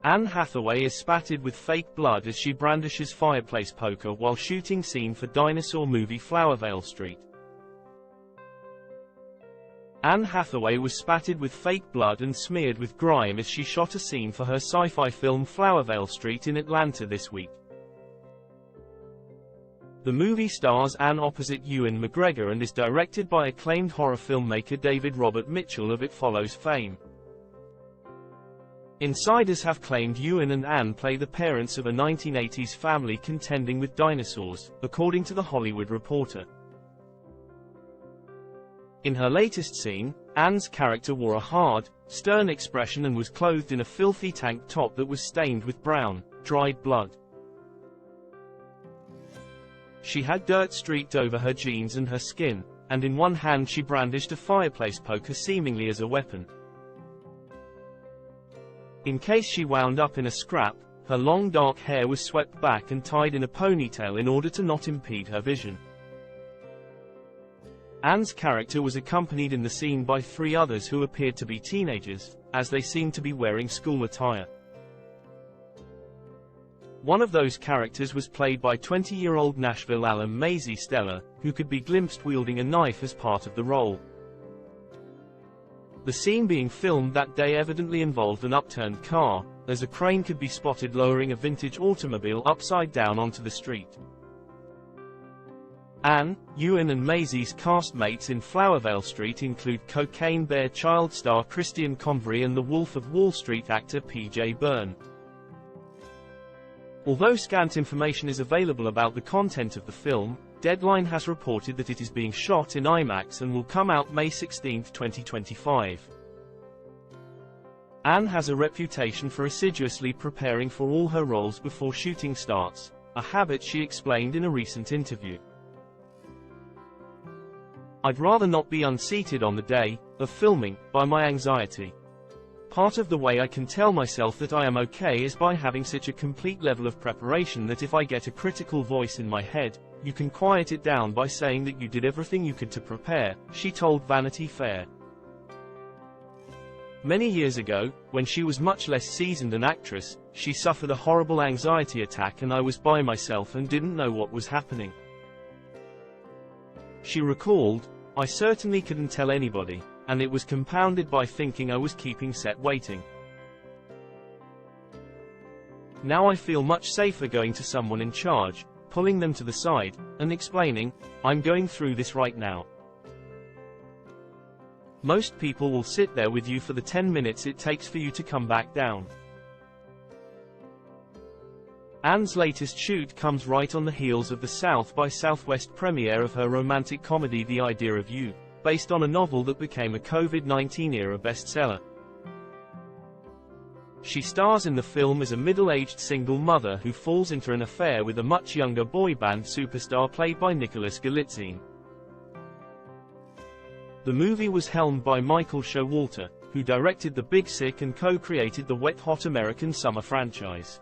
Anne Hathaway is spattered with fake blood as she brandishes fireplace poker while shooting scene for dinosaur movie Flowervale Street. Anne Hathaway was spattered with fake blood and smeared with grime as she shot a scene for her sci-fi film Flowervale Street in Atlanta this week. The movie stars Anne opposite Ewan McGregor and is directed by acclaimed horror filmmaker David Robert Mitchell of It Follows fame. Insiders have claimed Ewan and Anne play the parents of a 1980s family contending with dinosaurs, according to The Hollywood Reporter. In her latest scene, Anne's character wore a hard, stern expression and was clothed in a filthy tank top that was stained with brown, dried blood. She had dirt streaked over her jeans and her skin, and in one hand she brandished a fireplace poker seemingly as a weapon. In case she wound up in a scrap, her long dark hair was swept back and tied in a ponytail in order to not impede her vision. Anne's character was accompanied in the scene by 3 others who appeared to be teenagers, as they seemed to be wearing school attire. One of those characters was played by 20-year-old Nashville alum Maisie Steller, who could be glimpsed wielding a knife as part of the role. The scene being filmed that day evidently involved an upturned car, as a crane could be spotted lowering a vintage automobile upside down onto the street. Anne, Ewan and Maisie's castmates in Flowervale Street include Cocaine Bear child star Christian Convery and The Wolf of Wall Street actor P.J. Byrne. Although scant information is available about the content of the film, Deadline has reported that it is being shot in IMAX and will come out May 16, 2025. Anne has a reputation for assiduously preparing for all her roles before shooting starts, a habit she explained in a recent interview. "I'd rather not be unseated on the day of filming by my anxiety. Part of the way I can tell myself that I am okay is by having such a complete level of preparation that if I get a critical voice in my head, you can quiet it down by saying that you did everything you could to prepare," she told Vanity Fair. Many years ago, when she was much less seasoned an actress, she suffered a horrible anxiety attack and I was by myself and didn't know what was happening. She recalled, "I certainly couldn't tell anybody, and it was compounded by thinking I was keeping set waiting. Now I feel much safer going to someone in charge, pulling them to the side, and explaining, 'I'm going through this right now.' Most people will sit there with you for the 10 minutes it takes for you to come back down." Anne's latest shoot comes right on the heels of the South by Southwest premiere of her romantic comedy The Idea of You, based on a novel that became a COVID-19 era bestseller. She stars in the film as a middle-aged single mother who falls into an affair with a much younger boy band superstar played by Nicholas Galitzine. The movie was helmed by Michael Showalter, who directed The Big Sick and co-created the Wet Hot American Summer franchise.